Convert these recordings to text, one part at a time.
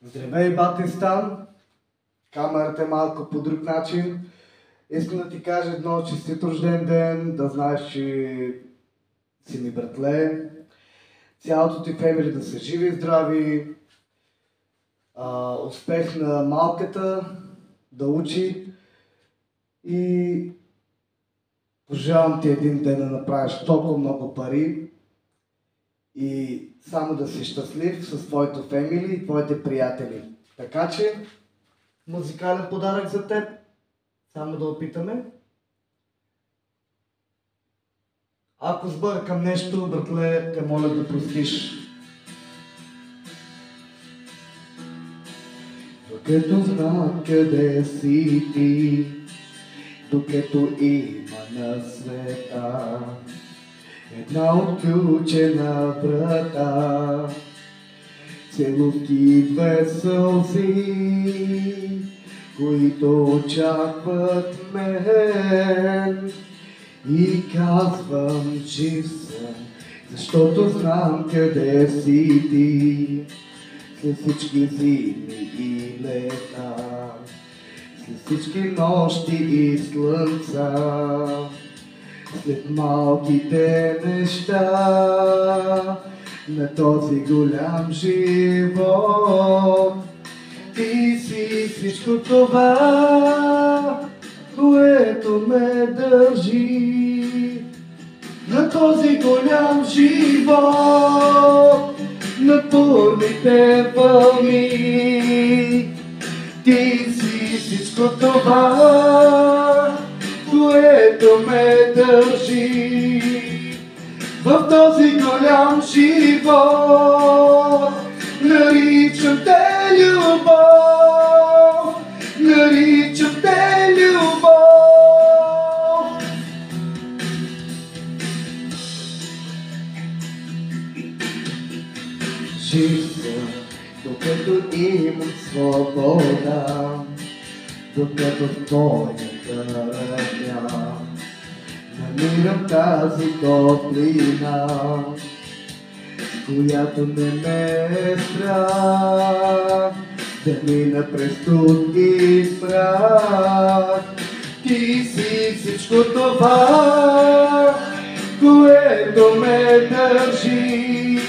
Здравей, бате Стан! Камерата е малко по друг начин. Искам да ти кажа едно честит рожден ден, да знаеш, че си ми братле. Цялото ти фемили да са живи и здрави. Успех на малката, да учи. И пожелавам ти един ден да направиш толкова много пари и само да си щастлив с твоето фемили и твоите приятели. Така че, музикален подарък за теб. Само да опитаме. Ако сбъркам нещо, братле, те моля да простиш. Докато знам къде си ти, докато има на света една отключена врата, целувки, две сълзи, които очакват мен, и казвам, жив съм, защото знам къде си ти. След всички зими и лета, след всички нощи и слънца, след малките неща на този голям живот, ти си всичко това, което ме държи на този голям живот, на бурните вълни. Ти си всичко това, което ме държи в този голям живот. Наричам те любов, наричам те любов. Жив съм, докато имам свобода, докато в твоята ръка намирам тази топлина, която не ме е страх да мина през труд и смрак. Ти си всичко това, което ме държи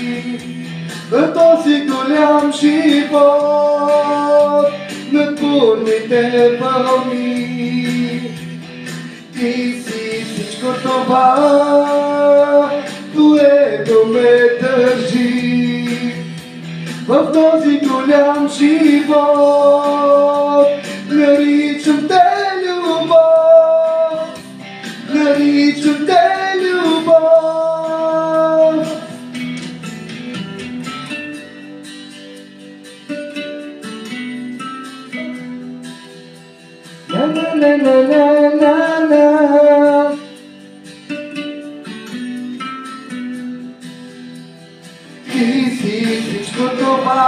на този голям живот, на бурните вълни. Ти си всичко това, което ме държи в този голям живот. Наричам те любов, наричам те любов. На на на на на на. Ти си всичко това,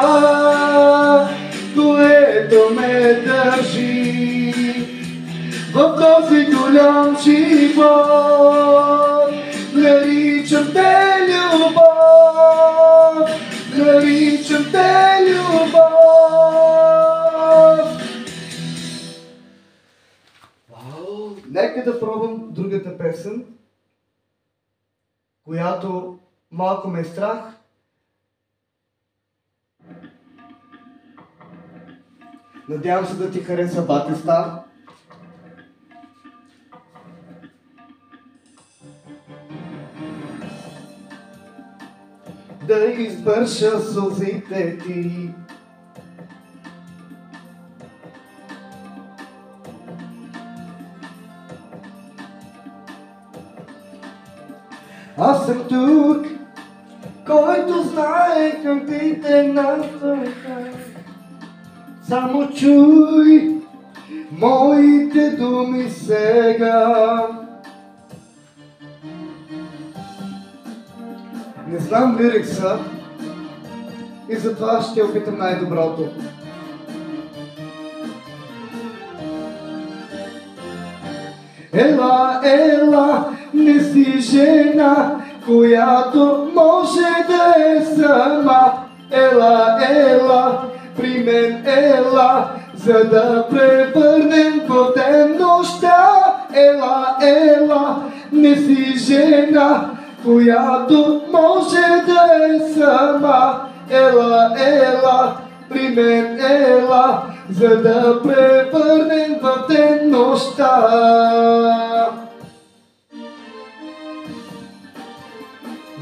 което ме държи в този голям живот. Наричам те любов, наричам те любов. Нека да пробвам другата песен, която малко ме е страх. Надявам се да ти хареса, бате Стан. Да избърша сълзите ти, аз съм тук, който знае къмпите на света. Само чуй моите думи сега. Не знам лирикса и затова ще опитам най-доброто. Ела, ела, не си жена, която може да е сама. Ела, ела, при мен ела, за да превърнем в ден нощта. Ела, ела, не си жена, която може да е сама. Ела, ела, при мен ела, за да превърнем в ден нощта.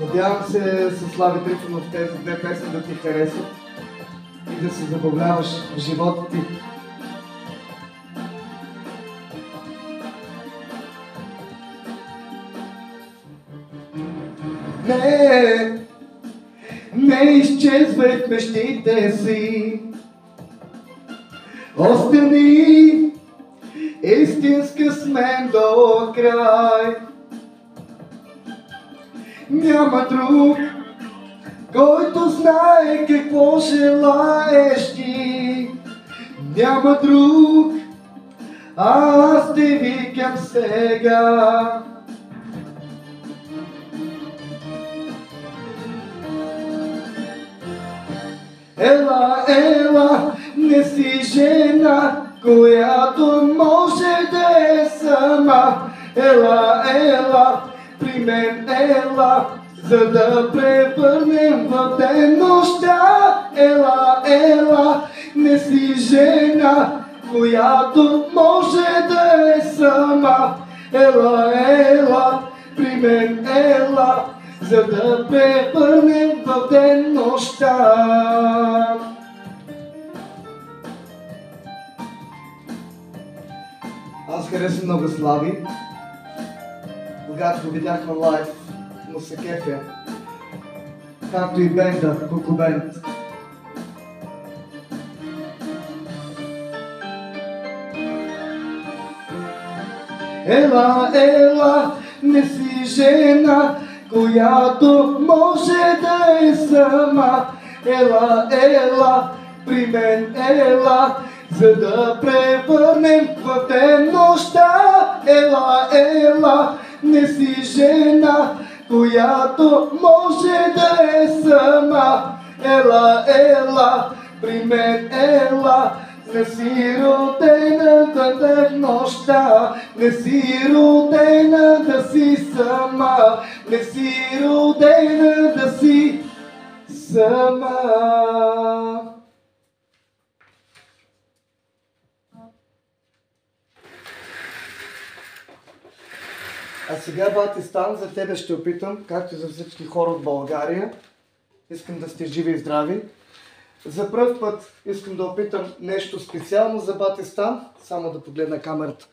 Надявам се с Слави Трифонов тези две песни да ти харесат и да се забавляваш в живота ти. Не изчезвай в мечтите си, остани истинска с мен до край. Няма друг, който знае какво желаеш ти. Няма друг, аз те викам сега. Ела, ела, не си жена, която може да е сама. Ела, ела, при мен ела, за да превърнем в ден нощта. Ела, ела, не си жена, която може да е сама. Ела, ела, при мен ела, за да превърнем в ден нощта. Аз харесвам много Слави. Когато го видях на лайв, му се кефя. Както и бенда, Куку Бенд. Ела, ела, не си жена, която може да е сама. Ела, ела, при мен ела, за да превърнем в ден нощта. Ела, ела, не си жена, която може да е сама. Ела, ела, при мен ела, не си родена да в нощта, не си родена да си сама, не си родена да си сама. А сега, бати Стан, за тебе ще опитам, както и за всички хора от България. Искам да сте живи и здрави. За пръв път искам да опитам нещо специално за бати Стан. Само да погледна камерата.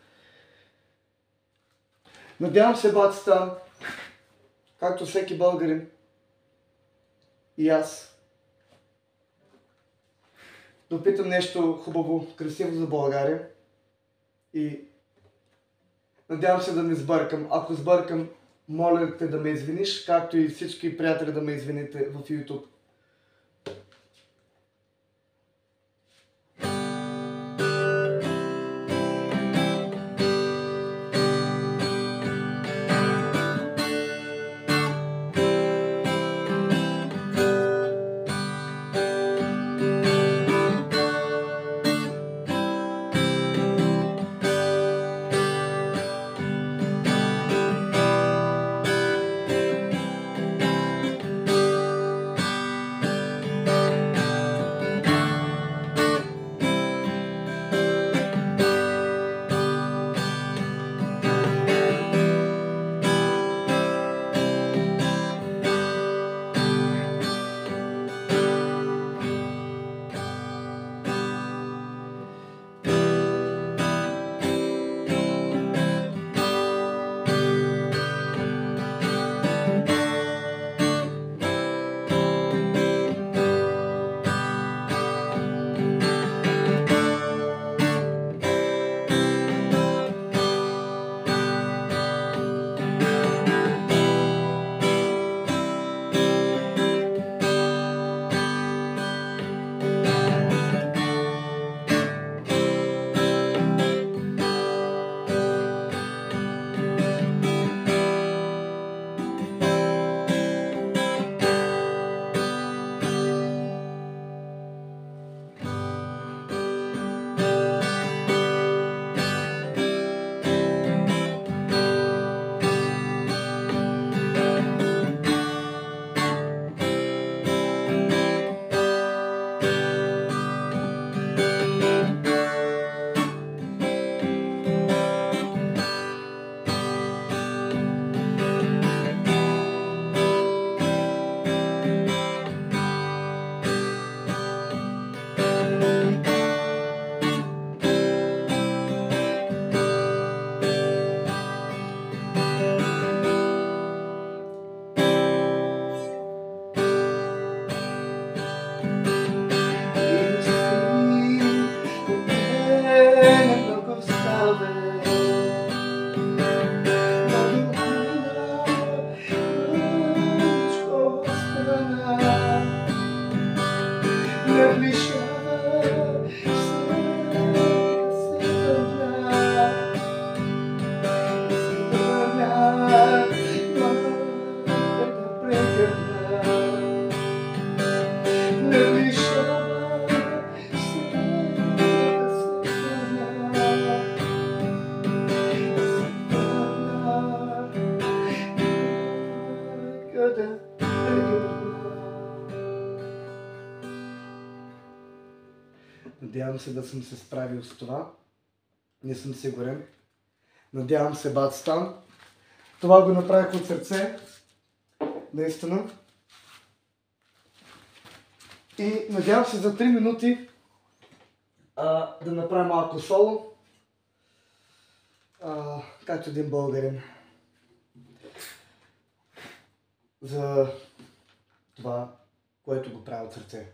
Надявам се, бати Стан, както всеки българин и аз, да опитам нещо хубаво, красиво за България. И надявам се да не сбъркам. Ако сбъркам, моля те да ме извиниш, както и всички приятели да ме извините в YouTube. не лишава се върна, да прегърна. Не лишава се върна, да прегърна. Надявам се да съм се справил с това. Не съм сигурен. Надявам се, бат Стан. Това го направих от сърце. Наистина. И надявам се за 3 минути да направя малко соло. Както един българин. За това, което го правя от сърце.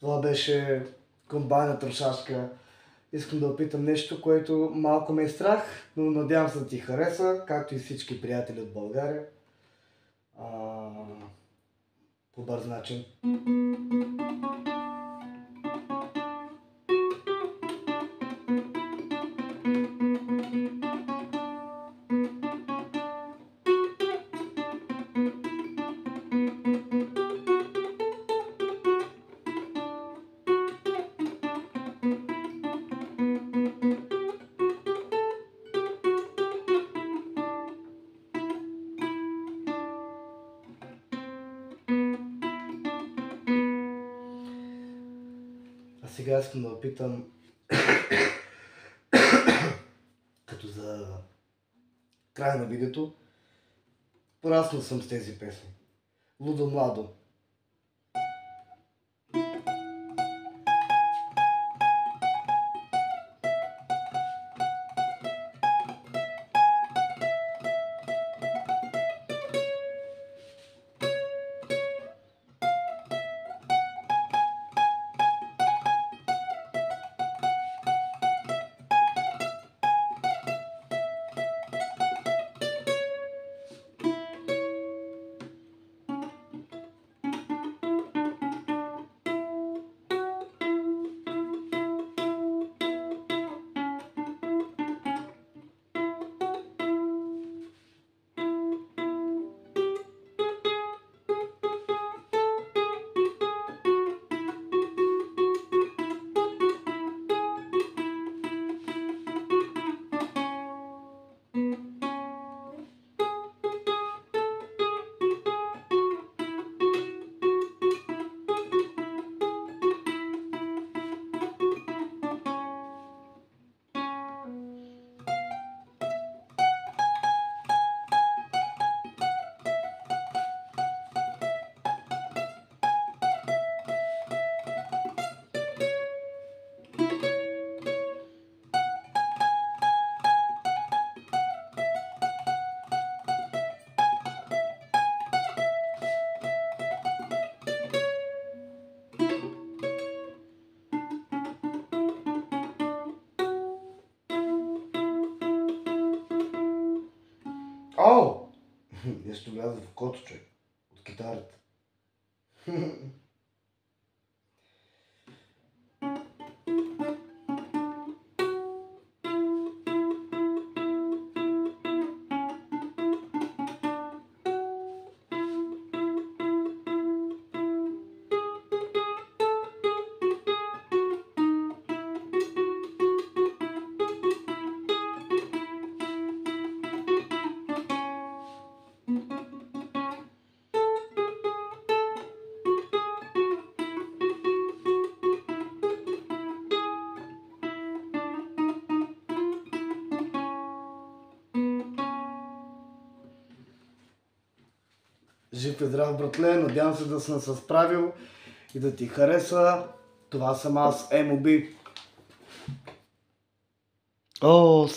Това беше комбайна трошачка. Искам да опитам нещо, което малко ме е страх, но надявам се да ти хареса, както и всички приятели от България. По бърз начин. А сега искам да опитам като за края на видеото. Пораснал съм с тези песни. Лудо младо. Ау! Нещо вляза в кото, човек. От китарата. Жив и здрав, братле, надявам се да съм се справил и да ти хареса. Това съм аз, Емоби. О,